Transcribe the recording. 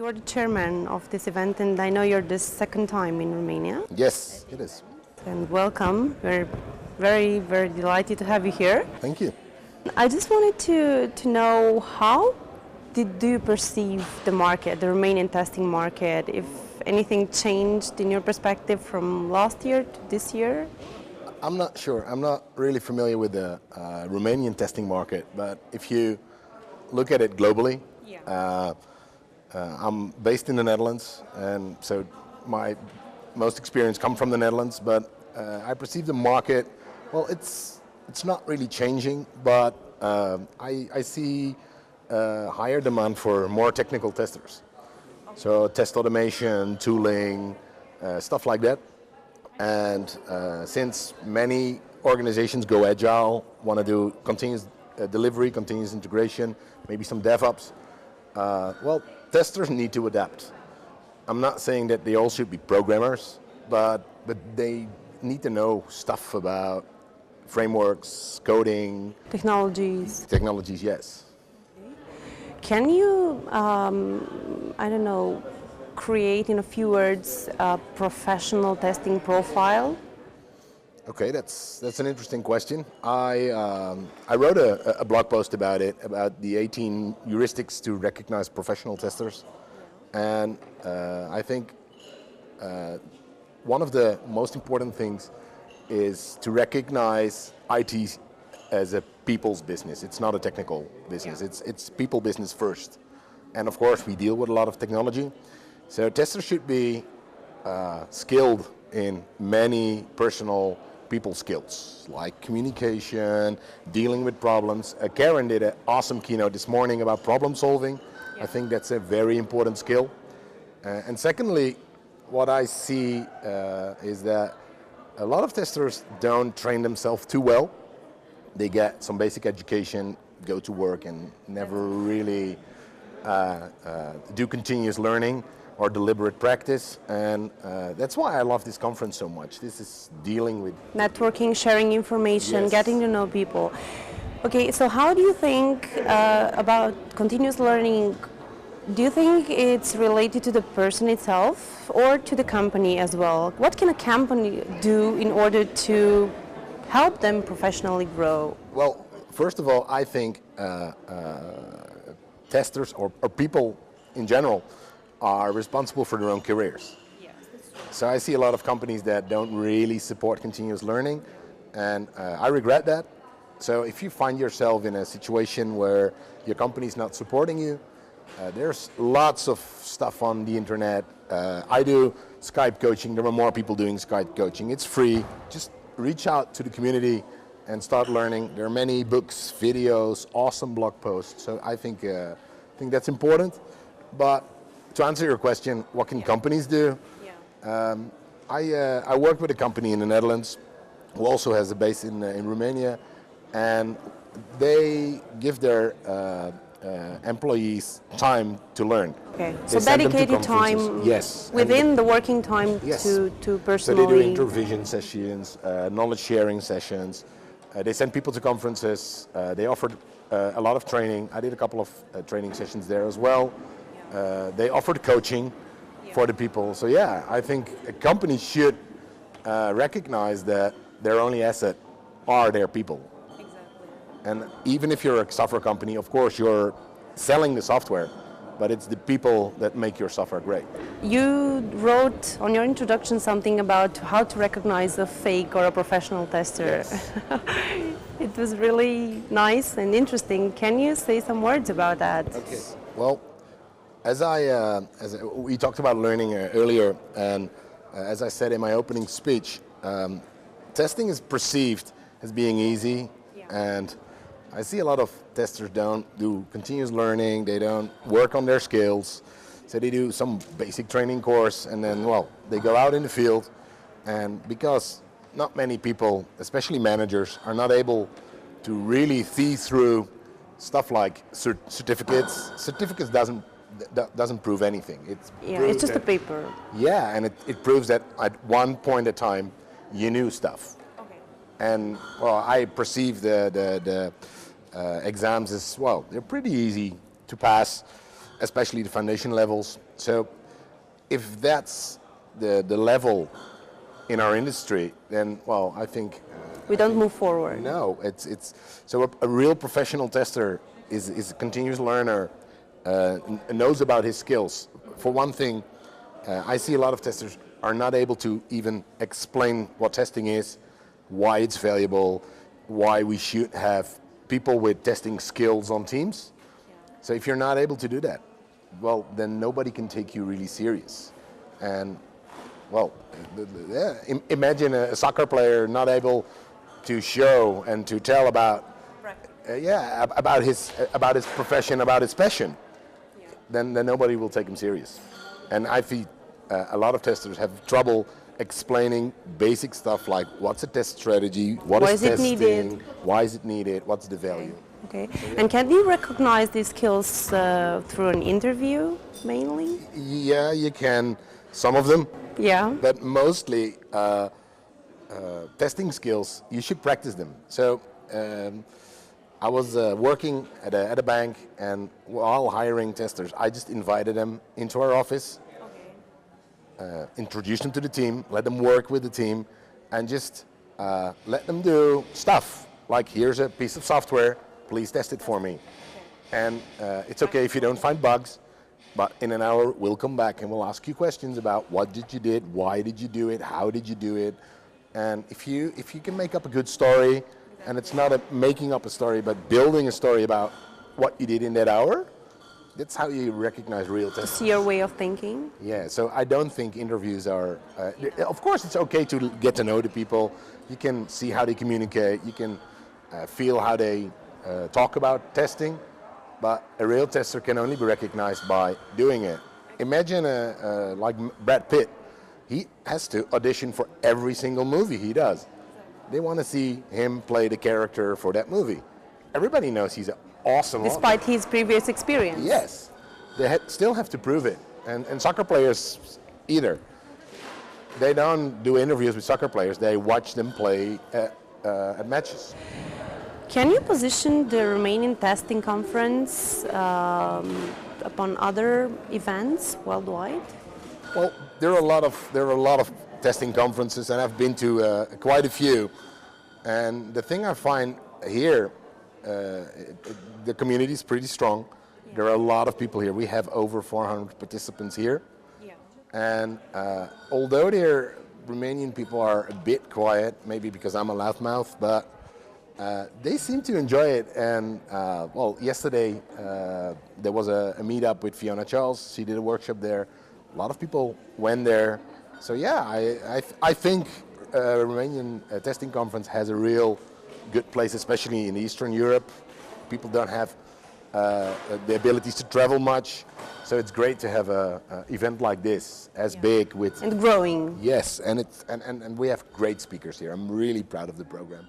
You are the chairman of this event, and I know you're the second time in Romania. Yes, it is. And welcome. We're very, very delighted to have you here. Thank you. I just wanted to know how do you perceive the market, the Romanian testing market? If anything changed in your perspective from last year to this year? I'm not sure. I'm not really familiar with the Romanian testing market, but if you look at it globally, I'm based in the Netherlands, and so my most experience come from the Netherlands, but I perceive the market, well, it's not really changing, but I see higher demand for more technical testers. So test automation, tooling, stuff like that. And since many organizations go agile, want to do continuous delivery, continuous integration, maybe some DevOps, well, testers need to adapt. I'm not saying that they all should be programmers, but they need to know stuff about frameworks, coding. Technologies. Technologies, yes. Can you, I don't know, create in a few words a professional testing profile? Okay, that's an interesting question. I wrote a blog post about it, about the 18 heuristics to recognize professional testers. And I think one of the most important things is to recognize IT as a people's business. It's not a technical business. It's people business first. And of course, we deal with a lot of technology. So testers should be skilled in many personal people skills, like communication, dealing with problems. Karen did an awesome keynote this morning about problem solving. I think that's a very important skill. And secondly, what I see is that a lot of testers don't train themselves too well. They get some basic education, go to work, and never really do continuous learning or deliberate practice, and that's why I love this conference so much. This is dealing with networking, sharing information, yes. Getting to know people. Okay, so how do you think about continuous learning? Do you think it's related to the person itself or to the company as well? What can a company do in order to help them professionally grow? Well, first of all, I think testers or people in general are responsible for their own careers. Yes, that's true. So I see a lot of companies that don't really support continuous learning, and I regret that. So if you find yourself in a situation where your company is not supporting you, there's lots of stuff on the internet. I do Skype coaching. There are more people doing Skype coaching. It's free. Just reach out to the community and start learning. There are many books, videos, awesome blog posts. So I think that's important. But to answer your question, what can companies do? I work with a company in the Netherlands who also has a base in Romania, and they give their employees time to learn. Okay, so dedicated time yes. within the working time yes. to personally... So they do intervision sessions, knowledge sharing sessions. They send people to conferences. They offered a lot of training. I did a couple of training sessions there as well. They offered coaching for the people. So yeah, I think a company should recognize that their only asset are their people. Exactly. And even if you're a software company, of course you're selling the software, but it's the people that make your software great. You wrote on your introduction something about how to recognize a fake or a professional tester. Yes. It was really nice and interesting. Can you say some words about that? Okay. Well, as we talked about learning earlier, and as I said in my opening speech, testing is perceived as being easy, and I see a lot of testers don't do continuous learning, they don't work on their skills, so they do some basic training course, and then, well, they go out in the field, and because not many people, especially managers, are not able to really see through stuff like certificates. Certificates doesn't prove anything. It's just a paper. Yeah, and it proves that at one point in time you knew stuff. Okay. And well, I perceive the exams as well. They're pretty easy to pass. especially the foundation levels. So if that's the level in our industry, then, well, I think... We don't move forward. No, it's so a real professional tester is a continuous learner, knows about his skills. For one thing, I see a lot of testers are not able to even explain what testing is, why it's valuable, why we should have people with testing skills on teams. So if you're not able to do that, well, then nobody can take you really serious. And, well, imagine a soccer player not able to show and to tell about, about his profession, about his passion. Then nobody will take him serious. And I feel a lot of testers have trouble explaining basic stuff like what's a test strategy, what is testing, why is it needed, what's the value. Okay. And can we recognize these skills through an interview mainly? Yeah, you can. Some of them. Yeah. But mostly testing skills, you should practice them. So I was working at a bank, and while hiring testers, I just invited them into our office, introduced them to the team, let them work with the team, and just let them do stuff. Like, here's a piece of software, please test it for me. And it's okay if you don't find bugs, but in an hour we'll come back and we'll ask you questions about what did you did, why did you do it, how did you do it. And if you can make up a good story, and it's not making up a story, but building a story about what you did in that hour, that's how you recognize real testing. It's your way of thinking. Yeah, so I don't think interviews are... of course it's okay to get to know the people. You can see how they communicate, you can feel how they talk about testing, but a real tester can only be recognized by doing it. Imagine like Brad Pitt. He has to audition for every single movie he does. They want to see him play the character for that movie. Everybody knows he's an awesome actor. Despite his previous experience. Yes. They still have to prove it. And soccer players either. They don't do interviews with soccer players. They watch them play at matches. Can you position the Romanian testing conference upon other events worldwide? Well, there are a lot of testing conferences, and I've been to quite a few. And the thing I find here, the community is pretty strong. Yeah. There are a lot of people here. We have over 400 participants here. Yeah. And although Romanian people are a bit quiet, maybe because I'm a loudmouth, but they seem to enjoy it. And well, yesterday there was a meetup with Fiona Charles. She did a workshop there. A lot of people went there. So yeah, I think Romanian testing conference has a real good place, especially in Eastern Europe. People don't have the abilities to travel much, so it's great to have an event like this, as big with... And growing. Yes, and we have great speakers here. I'm really proud of the program.